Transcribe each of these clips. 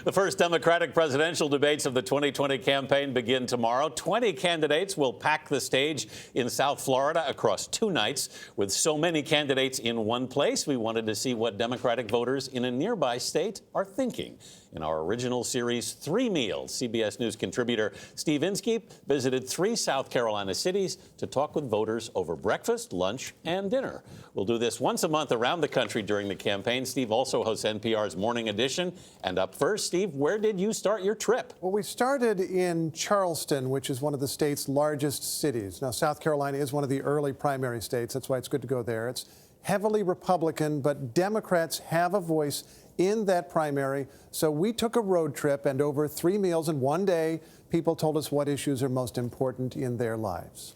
The first Democratic presidential debates of the 2020 campaign begin tomorrow. 20 candidates will pack the stage in South Florida across 2 nights. With so many candidates in one place, we wanted to see what Democratic voters in a nearby state are thinking. In our original series, 3 Meals, CBS News contributor Steve Inskeep visited 3 South Carolina cities to talk with voters over breakfast, lunch, and dinner. We'll do this once a month around the country during the campaign. Steve also hosts NPR's Morning Edition. And up first, Steve, where did you start your trip? Well, we started in Charleston, which is one of the state's largest cities. Now, South Carolina is one of the early primary states. That's why it's good to go there. It's heavily Republican, but Democrats have a voice in that primary. So we took a road trip, and over 3 meals in one day, people told us what issues are most important in their lives.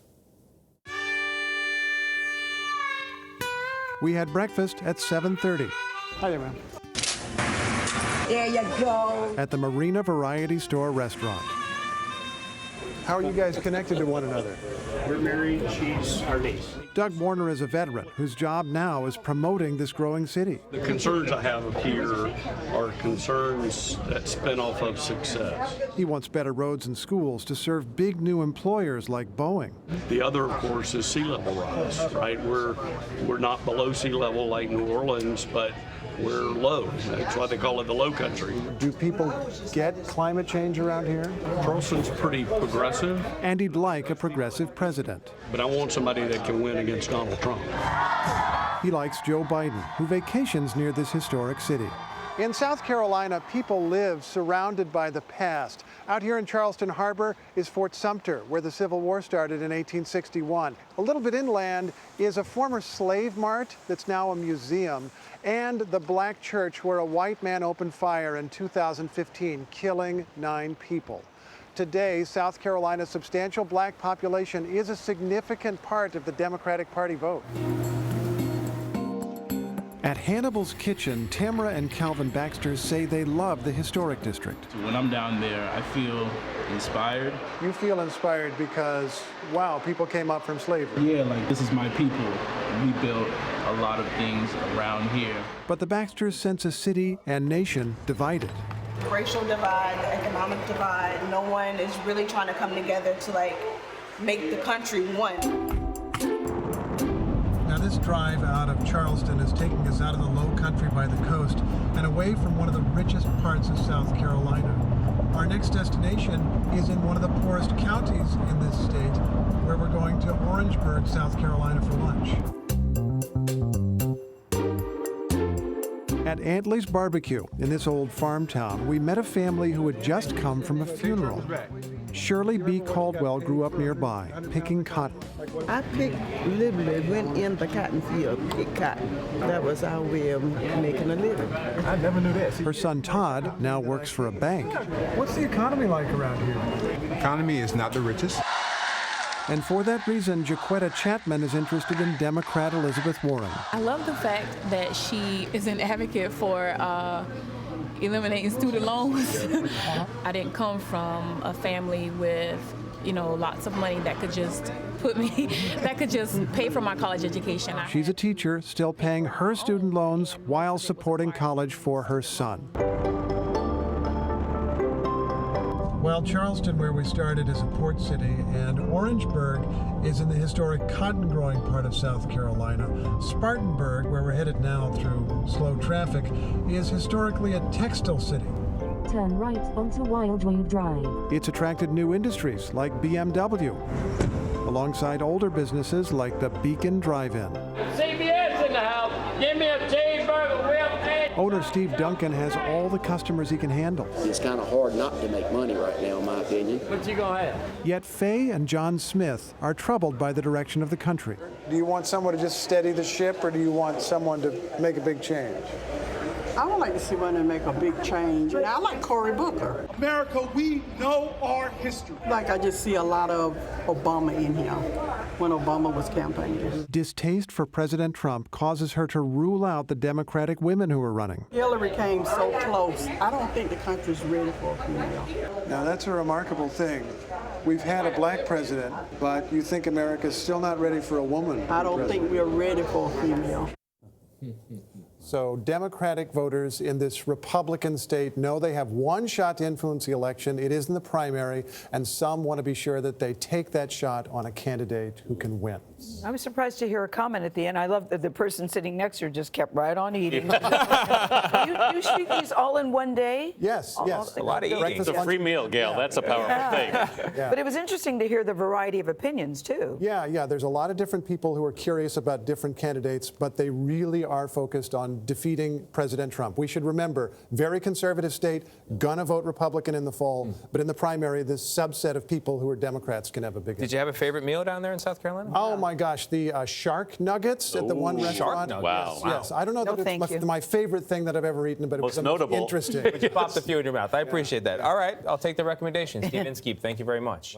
We had breakfast at 7:30. Hi there, ma'am. There you go. At the Marina Variety Store restaurant. How are you guys connected to one another? We're married. She's our niece. Doug Warner is a veteran whose job now is promoting this growing city. The concerns I have here are concerns that spin off of success. He wants better roads and schools to serve big new employers like Boeing. The other, of course, is sea level rise, right? We're not below sea level like New Orleans, but we're low. That's why they call it the low country. Do people get climate change around here? Charleston's pretty progressive. And he'd like a progressive president. But I want somebody that can win against Donald Trump. He likes Joe Biden, who vacations near this historic city. In South Carolina, people live surrounded by the past. Out here in Charleston Harbor is Fort Sumter, where the Civil War started in 1861. A little bit inland is a former slave mart that's now a museum, and the Black Church, where a white man opened fire in 2015, killing 9 people. Today, South Carolina's substantial black population is a significant part of the Democratic Party vote. At Hannibal's Kitchen, Tamara and Calvin Baxter say they love the historic district. When I'm down there, I feel inspired. You feel inspired because, wow, people came up from slavery. Yeah, like this is my people. We built a lot of things around here. But the Baxters sense a city and nation divided. Racial divide, the economic divide. No one is really trying to come together to make the country one. Now this drive out of Charleston is taking us out of the low country by the coast and away from one of the richest parts of South Carolina. Our next destination is in one of the poorest counties in this state, where we're going to Orangeburg, South Carolina for lunch. At Antley's Barbecue in this old farm town, we met a family who had just come from a funeral. Shirley B. Caldwell grew up nearby, picking cotton. I picked literally, went in the cotton field, picked cotton. That was our way of making a living. I never knew this. Her son Todd now works for a bank. What's the economy like around here? The economy is not the richest. And for that reason, Jaquetta Chapman is interested in Democrat Elizabeth Warren. I love the fact that she is an advocate for eliminating student loans. I didn't come from a family with, lots of money that could just pay for my college education. She's a teacher, still paying her student loans while supporting college for her son. Well, Charleston, where we started, is a port city, and Orangeburg is in the historic cotton-growing part of South Carolina. Spartanburg, where we're headed now through slow traffic, is historically a textile city. Turn right onto Wildway Drive. It's attracted new industries like BMW, alongside older businesses like the Beacon Drive-In. CBS in the house. Give me a cheeseburger with egg. Owner Steve Duncan has all the customers he can handle. It's kind of hard not to make money right now, in my opinion. What you gonna have? Yet Faye and John Smith are troubled by the direction of the country. Do you want someone to just steady the ship, or do you want someone to make a big change? I would like to see one that make a big change. And I like Cory Booker. America, we know our history. I just see a lot of Obama in here when Obama was campaigning. Distaste for President Trump causes her to rule out the Democratic women who are running. Hillary came so close. I don't think the country's ready for a female. Now that's a remarkable thing. We've had a black president, but you think America's still not ready for a woman? I don't think we're ready for a female. So Democratic voters in this Republican state know they have one shot to influence the election. It is in the primary, and some want to be sure that they take that shot on a candidate who can win. I was surprised to hear a comment at the end. I love that the person sitting next to her just kept right on eating. you shoot these all in one day? Yes, yes. A lot of eating. It's a free meal, Gail. That's a powerful thing. Yeah. But it was interesting to hear the variety of opinions, too. Yeah. There's a lot of different people who are curious about different candidates, but they really are focused on defeating President Trump. We should remember, very conservative state, gonna vote Republican in the fall, but in the primary, this subset of people who are Democrats can have a big impact. Did you have a favorite meal down there in South Carolina? Oh, my gosh, the shark nuggets at the one restaurant. Shark nuggets. Wow. Yes. I don't know that it's my favorite thing that I've ever eaten, but it was notable. interesting. You popped a few in your mouth. I appreciate that. All right, I'll take the recommendation. Steve Inskeep, thank you very much.